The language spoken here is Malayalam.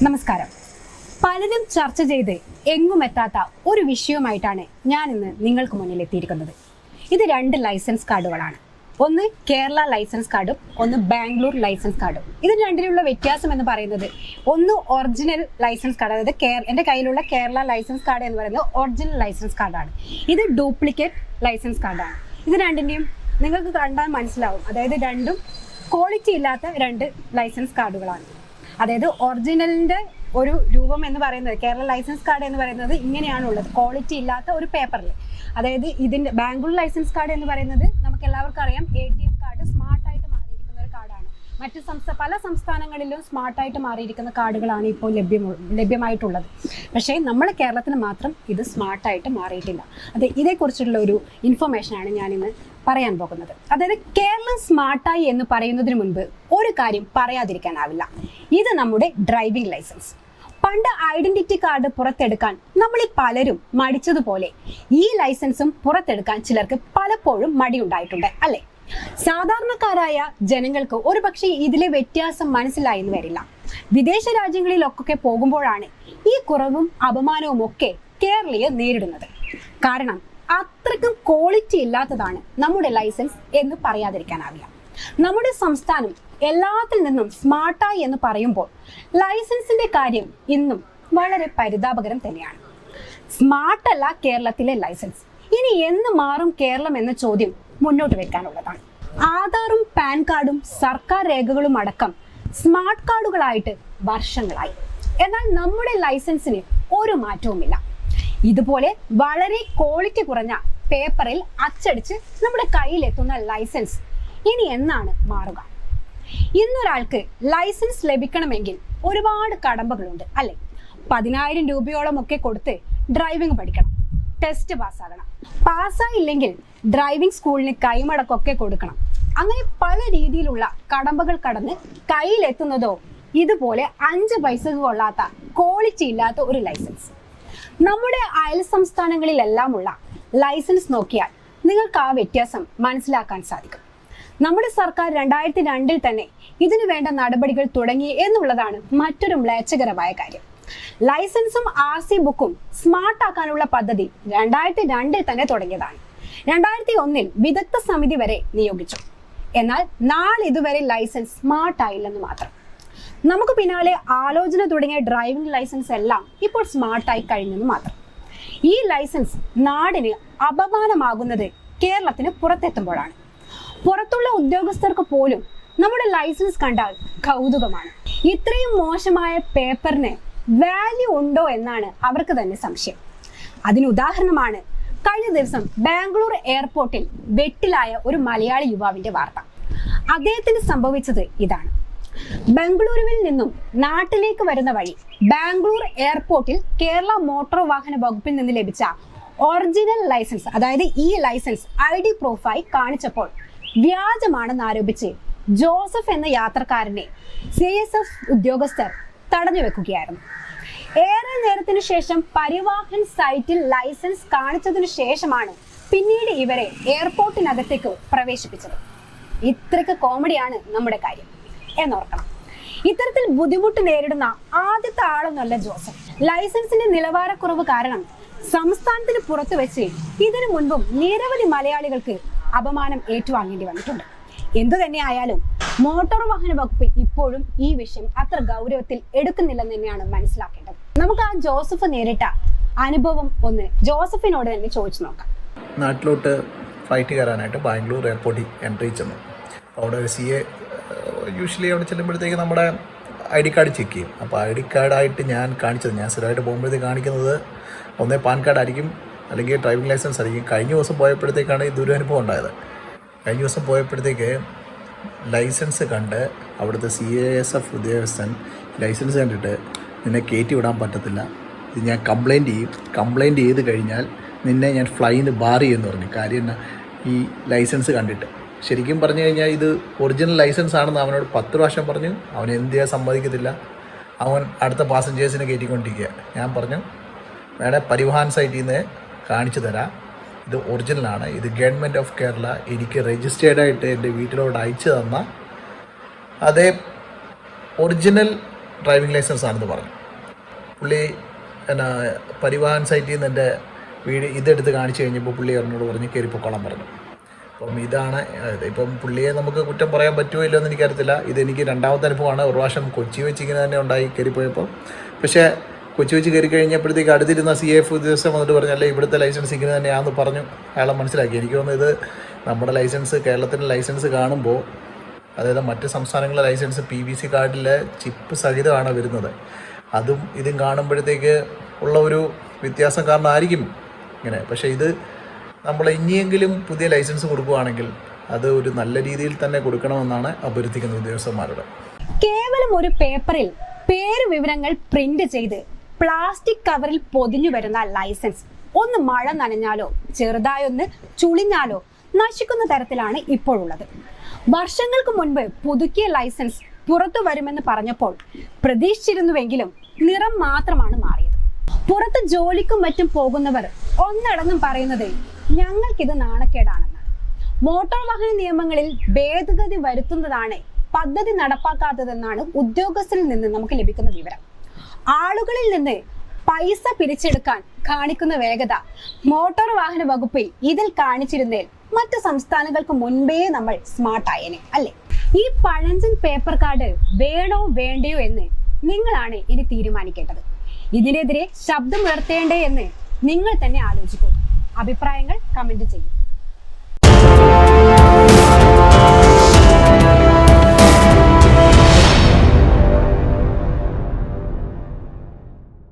നമസ്കാരം. പലരും ചർച്ച ചെയ്ത് എങ്ങുമെത്താത്ത ഒരു വിഷയവുമായിട്ടാണ് ഞാൻ ഇന്ന് നിങ്ങൾക്ക് മുന്നിൽ എത്തിയിരിക്കുന്നത്. ഇത് രണ്ട് ലൈസൻസ് കാർഡുകളാണ്. ഒന്ന് കേരള ലൈസൻസ് കാർഡും ഒന്ന് ബാംഗ്ലൂർ ലൈസൻസ് കാർഡും. ഇതിന് രണ്ടിലുള്ള വ്യത്യാസം എന്ന് പറയുന്നത്, ഒന്ന് ഒറിജിനൽ ലൈസൻസ് കാർഡ്, അതായത് എൻ്റെ കയ്യിലുള്ള കേരള ലൈസൻസ് കാർഡ് എന്ന് പറയുന്നത് ഒറിജിനൽ ലൈസൻസ് കാർഡാണ്. ഇത് ഡ്യൂപ്ലിക്കേറ്റ് ലൈസൻസ് കാർഡാണ്. ഇത് രണ്ടിൻ്റെയും നിങ്ങൾക്ക് കണ്ടാൽ മനസ്സിലാവും, അതായത് രണ്ടും ക്വാളിറ്റി ഇല്ലാത്ത രണ്ട് ലൈസൻസ് കാർഡുകളാണ്. അതായത് ഒറിജിനലിൻ്റെ ഒരു രൂപം എന്ന് പറയുന്നത്, കേരള ലൈസൻസ് കാർഡ് എന്ന് പറയുന്നത് ഇങ്ങനെയാണുള്ളത്, ക്വാളിറ്റി ഇല്ലാത്ത ഒരു പേപ്പറിൽ. അതായത് ഇതിൻ്റെ ബാംഗ്ലൂർ ലൈസൻസ് കാർഡ് എന്ന് പറയുന്നത് നമുക്ക് എല്ലാവർക്കും അറിയാം, ATM കാർഡ് സ്മാർട്ടായിട്ട് മാറിയിരിക്കുന്ന ഒരു കാർഡാണ്. പല സംസ്ഥാനങ്ങളിലും സ്മാർട്ടായിട്ട് മാറിയിരിക്കുന്ന കാർഡുകളാണ് ഇപ്പോൾ ലഭ്യമായിട്ടുള്ളത്. പക്ഷേ നമ്മുടെ കേരളത്തിന് മാത്രം ഇത് സ്മാർട്ടായിട്ട് മാറിയിട്ടില്ല. ഇതേക്കുറിച്ചുള്ള ഒരു ഇൻഫർമേഷനാണ് ഞാനിന്ന് പറയാൻ പോകുന്നത്. അതായത് കേരളം സ്മാർട്ടായി എന്ന് പറയുന്നതിന് മുൻപ് ഒരു കാര്യം പറയാതിരിക്കാനാവില്ല. ഇത് നമ്മുടെ ഡ്രൈവിംഗ് ലൈസൻസ്. പണ്ട് ഐഡന്റിറ്റി കാർഡ് പുറത്തെടുക്കാൻ നമ്മളിൽ പലരും മടിച്ചതുപോലെ ഈ ലൈസൻസും പുറത്തെടുക്കാൻ ചിലർക്ക് പലപ്പോഴും മടിയുണ്ടായിട്ടുണ്ട്, അല്ലേ? സാധാരണക്കാരായ ജനങ്ങൾക്ക് ഒരു പക്ഷേ ഇതിലെ വ്യത്യാസം മനസ്സിലായെന്ന് വരില്ല. വിദേശ രാജ്യങ്ങളിലൊക്കെ പോകുമ്പോഴാണ് ഈ കുറവും അപമാനവും ഒക്കെ കേരളീയർ നേരിടുന്നത്. കാരണം അത്രയ്ക്കും ക്വാളിറ്റി ഇല്ലാത്തതാണ് നമ്മുടെ ലൈസൻസ് എന്ന് പറയാതിരിക്കാനാവില്ല. നമ്മുടെ സംസ്ഥാനം എല്ലാത്തിൽ നിന്നും സ്മാർട്ടായി എന്ന് പറയുമ്പോൾ ലൈസൻസിന്റെ കാര്യം ഇന്നും വളരെ പരിതാപകരം തന്നെയാണ്. സ്മാർട്ടല്ല കേരളത്തിലെ ലൈസൻസ്. ഇനി എന്ന് മാറും കേരളം എന്ന ചോദ്യം മുന്നോട്ട് വെക്കാനുള്ളതാണ്. ആധാറും പാൻ കാർഡും സർക്കാർ രേഖകളും അടക്കം സ്മാർട്ട് കാർഡുകളായിട്ട് വർഷങ്ങളായി. എന്നാൽ നമ്മുടെ ലൈസൻസിന് ഒരു മാറ്റവുമില്ല. ഇതുപോലെ വളരെ ക്വാളിറ്റി കുറഞ്ഞ പേപ്പറിൽ അച്ചടിച്ച് നമ്മുടെ കയ്യിലെത്തുന്ന ലൈസൻസ് ഇനി എന്നാണ് മാറുക? ഇന്നൊരാൾക്ക് ലൈസൻസ് ലഭിക്കണമെങ്കിൽ ഒരുപാട് കടമ്പകളുണ്ട്, അല്ലെ? 10,000 രൂപയോളം ഒക്കെ കൊടുത്ത് ഡ്രൈവിംഗ് പഠിക്കണം, ടെസ്റ്റ് പാസ്സാകണം, പാസ്സായില്ലെങ്കിൽ ഡ്രൈവിംഗ് സ്കൂളിന് കൈമടക്കൊക്കെ കൊടുക്കണം. അങ്ങനെ പല രീതിയിലുള്ള കടമ്പകൾ കടന്ന് കയ്യിലെത്തുന്നതോ ഇതുപോലെ 5 പൈസ കൊള്ളാത്ത ക്വാളിറ്റി ഇല്ലാത്ത ഒരു ലൈസൻസ്. നമ്മുടെ അയൽ സംസ്ഥാനങ്ങളിലെല്ലാമുള്ള ലൈസൻസ് നോക്കിയാൽ നിങ്ങൾക്ക് ആ വ്യത്യാസം മനസ്സിലാക്കാൻ സാധിക്കും. നമ്മുടെ സർക്കാർ 2002 തന്നെ ഇതിനു വേണ്ട നടപടികൾ തുടങ്ങി എന്നുള്ളതാണ് മറ്റൊരു മ്ലേച്ഛകരമായ കാര്യം. ലൈസൻസും RC ബുക്കും സ്മാർട്ട് ആക്കാനുള്ള പദ്ധതി 2002 തന്നെ തുടങ്ങിയതാണ്. 2001 വിദഗ്ധ സമിതി വരെ നിയോഗിച്ചു. എന്നാൽ നാളിതുവരെ ലൈസൻസ് സ്മാർട്ട് ആയില്ലെന്ന് മാത്രം. നമുക്ക് പിന്നാലെ ആലോചന തുടങ്ങിയ ഡ്രൈവിംഗ് ലൈസൻസ് എല്ലാം ഇപ്പോൾ സ്മാർട്ടായി കഴിഞ്ഞെന്ന് മാത്രം. ഈ ലൈസൻസ് നാടിന് അപമാനമാകുന്നത് കേരളത്തിന് പുറത്തെത്തുമ്പോഴാണ്. പുറത്തുള്ള ഉദ്യോഗസ്ഥർക്ക് പോലും നമ്മുടെ ലൈസൻസ് കണ്ടാൽ കൗതുകമാണ്. ഇത്രയും മോശമായ പേപ്പറിന് വാല്യൂ ഉണ്ടോ എന്നാണ് അവർക്ക് തന്നെ സംശയം. അതിന് ഉദാഹരണമാണ് കഴിഞ്ഞ ദിവസം ബാംഗ്ലൂർ എയർപോർട്ടിൽ വെട്ടിലായ ഒരു മലയാളി യുവാവിന്റെ വാർത്ത. അദ്ദേഹത്തിന് സംഭവിച്ചത് ഇതാണ്. ബംഗളൂരുവിൽ നിന്നും നാട്ടിലേക്ക് വരുന്ന വഴി ബാംഗ്ലൂർ എയർപോർട്ടിൽ കേരള മോട്ടോർ വാഹന വകുപ്പിൽ നിന്ന് ലഭിച്ച ഒറിജിനൽ ലൈസൻസ്, അതായത് ഈ ലൈസൻസ് ID പ്രൂഫായി കാണിച്ചപ്പോൾ വ്യാജമാണെന്ന് ആരോപിച്ച് ജോസഫ് എന്ന യാത്രക്കാരനെ CSF ഉദ്യോഗസ്ഥർ തടഞ്ഞു വെക്കുകയായിരുന്നു. ഏറെ നേരത്തിനു ശേഷം പരിവാഹൻ സൈറ്റിൽ ലൈസൻസ് കാണിച്ചതിനു ശേഷമാണ് പിന്നീട് ഇവരെ എയർപോർട്ടിനകത്തേക്ക് പ്രവേശിപ്പിച്ചത്. ഇത്രയ്ക്ക് കോമഡിയാണ് നമ്മുടെ കാര്യം എന്നോർക്കണം. ഇത്തരത്തിൽ ബുദ്ധിമുട്ട് നേരിടുന്ന ആദ്യത്തെ ആളൊന്നല്ല ജോസഫ്. ലൈസൻസിന്റെ നിലവാരക്കുറവ് കാരണം സംസ്ഥാനത്തിന് പുറത്തു വെച്ച് ഇതിനു മുൻപും നിരവധി മലയാളികൾക്ക് അപമാനം ഏറ്റുവാങ്ങേണ്ടി വന്നിട്ടുണ്ട്. എന്തു തന്നെയായാലും മോട്ടോർ വാഹന വകുപ്പ് ഇപ്പോഴും ഈ വിഷയം അത്ര ഗൗരവത്തിൽ എടുക്കുന്നില്ലെന്ന് തന്നെയാണ് മനസ്സിലാക്കേണ്ടത്. നമുക്ക് ആ ജോസഫ് നേരിട്ട അനുഭവം ഒന്ന് ജോസഫിനോട് തന്നെ ചോദിച്ചു നോക്കാം. നാട്ടിലോട്ട് ഫ്ലൈറ്റ് കയറാനായിട്ട് ബാംഗ്ലൂർ എയർപോർട്ടിൽ എൻട്രി ചെന്നു. അവിടെ ഒരു CA യൂഷ്വലി അവിടെ ചെല്ലുമ്പോഴത്തേക്ക് നമ്മുടെ ID കാർഡ് ചെക്ക് ചെയ്യും. അപ്പോൾ ID കാർഡായിട്ട് ഞാൻ സ്ഥിരമായിട്ട് പോകുമ്പോഴത്തേക്ക് കാണിക്കുന്നത് ഒന്നേ പാൻ കാർഡ് ആയിരിക്കും, അല്ലെങ്കിൽ ഡ്രൈവിംഗ് ലൈസൻസ് ആയിരിക്കും. കഴിഞ്ഞ ദിവസം പോയപ്പോഴത്തേക്കാണ് ഈ ദുരനുഭവം ഉണ്ടായത്. കഴിഞ്ഞ ദിവസം പോയപ്പോഴത്തേക്ക് ലൈസൻസ് കണ്ട് അവിടുത്തെ CSF ഉദ്യോഗസ്ഥൻ ലൈസൻസ് കണ്ടിട്ട് നിന്നെ കയറ്റി വിടാൻ പറ്റത്തില്ല, ഇത് ഞാൻ കംപ്ലയിൻറ്റ് ചെയ്ത് കഴിഞ്ഞാൽ നിന്നെ ഞാൻ ഫ്ലൈന് ബാർ ചെയ്യുമെന്ന് പറഞ്ഞു. കാര്യം എന്നാ, ഈ ലൈസൻസ് കണ്ടിട്ട്. ശരിക്കും പറഞ്ഞു കഴിഞ്ഞാൽ ഇത് ഒറിജിനൽ ലൈസൻസ് ആണെന്ന് അവനോട് 10 പ്രാവശ്യം പറഞ്ഞു. അവൻ എന്ത് ചെയ്യാൻ സമ്മതിക്കത്തില്ല. അവൻ അടുത്ത പാസഞ്ചേഴ്സിനെ കയറ്റിക്കൊണ്ടിരിക്കുക. ഞാൻ പറഞ്ഞു, വേണേൽ പരിവാഹൻ സൈറ്റിൽ നിന്ന് കാണിച്ചു തരാം, ഇത് ഒറിജിനലാണ്, ഇത് ഗവൺമെൻറ് ഓഫ് കേരള എനിക്ക് രജിസ്റ്റേർഡായിട്ട് എൻ്റെ വീട്ടിലോട്ട് അയച്ചു തന്ന അതേ ഒറിജിനൽ ഡ്രൈവിംഗ് ലൈസൻസ് ആണെന്ന് പറഞ്ഞു. പുള്ളി എന്നാ പരിവാഹൻ സൈറ്റിൽ നിന്ന് എൻ്റെ വീട് ഇതെടുത്ത് കാണിച്ചു കഴിഞ്ഞപ്പോൾ പുള്ളി എന്നോട് പറഞ്ഞ് കയറി പൊക്കോളാൻ പറഞ്ഞു. അപ്പം ഇതാണ് ഇപ്പം പുള്ളിയെ നമുക്ക് കുറ്റം പറയാൻ പറ്റുമോ ഇല്ലോ എന്ന് എനിക്കറിയത്തില്ല. ഇതെനിക്ക് രണ്ടാമത്തെ അനുഭവമാണ്. ഒരു പ്രാവശ്യം കൊച്ചി വെച്ച് ഇങ്ങനെ തന്നെ ഉണ്ടായി കയറിപ്പോയപ്പോൾ. പക്ഷേ കൊച്ചി വെച്ച് കയറി കഴിഞ്ഞപ്പോഴത്തേക്ക് അടുത്തിരുന്ന CF ഉദ്യോഗസ്ഥൻ വന്നിട്ട് പറഞ്ഞല്ലേ ഇവിടുത്തെ ലൈസൻസ് ഇങ്ങനെ തന്നെയാണെന്ന് പറഞ്ഞു. അയാളെ മനസ്സിലാക്കി. എനിക്ക് തോന്നുന്നു ഇത് നമ്മുടെ ലൈസൻസ്, കേരളത്തിൻ്റെ ലൈസൻസ് കാണുമ്പോൾ, അതായത് മറ്റ് സംസ്ഥാനങ്ങളിലെ ലൈസൻസ് PVC കാർഡിലെ ചിപ്പ് സഹിതമാണ് വരുന്നത്. അതും ഇതും കാണുമ്പോഴത്തേക്ക് ഉള്ള ഒരു വ്യത്യാസം കാരണമായിരിക്കും ഇങ്ങനെ. പക്ഷേ ഇത് നമ്മൾ ഇനിയെങ്കിലും പുതിയ ലൈസൻസ് കൊടുക്കുകയാണെങ്കിൽ അത് ഒരു നല്ല രീതിയിൽ തന്നെ കൊടുക്കണമെന്നാണ് അഭ്യർത്ഥിക്കുന്നത് ഉദ്യോഗസ്ഥന്മാരോട്. കേവലം ഒരു പേപ്പറിൽ പേര് വിവരങ്ങൾ പ്രിന്റ് ചെയ്ത് പ്ലാസ്റ്റിക് കവറിൽ പൊതിഞ്ഞു വരുന്ന ലൈസൻസ് ഒന്ന് മഴ നനഞ്ഞാലോ ചെറുതായൊന്ന് ചുളിഞ്ഞാലോ നശിക്കുന്ന തരത്തിലാണ് ഇപ്പോഴുള്ളത്. വർഷങ്ങൾക്ക് മുൻപ് പുതുക്കിയ ലൈസൻസ് പുറത്തു വരുമെന്ന് പറഞ്ഞപ്പോൾ പ്രതീക്ഷിച്ചിരുന്നുവെങ്കിലും നിറം മാത്രമാണ് മാറിയത്. പുറത്ത് ജോലിക്കും മറ്റും പോകുന്നവർ ഒന്നടങ്കം പറയുന്നത് ഞങ്ങൾക്കിത് നാണക്കേടാണെന്നാണ്. മോട്ടോർ വാഹന നിയമങ്ങളിൽ ഭേദഗതി വരുത്തുന്നതാണ് പദ്ധതി നടപ്പാക്കാത്തതെന്നാണ് ഉദ്യോഗസ്ഥരിൽ നിന്ന് നമുക്ക് ലഭിക്കുന്ന വിവരം. ആളുകളിൽ നിന്ന് പൈസ പിരിച്ചെടുക്കാൻ കാണിക്കുന്ന വേഗത മോട്ടോർ വാഹന വകുപ്പ് ഇതിൽ കാണിച്ചിരുന്നേൽ മറ്റ് സംസ്ഥാനങ്ങൾക്ക് മുൻപേ നമ്മൾ സ്മാർട്ടായേനെ അല്ലേ? ഈ പഴഞ്ചൻ പേപ്പർ കാർഡ് വേണോ വേണ്ടയോ എന്ന് നിങ്ങളാണ് ഇനി തീരുമാനിക്കേണ്ടത്. ഇതിനെതിരെ ശബ്ദമുയർത്തേണ്ടേ എന്ന് നിങ്ങൾ തന്നെ ആലോചിക്കൂ. അഭിപ്രായങ്ങൾ കമന്റ് ചെയ്യും.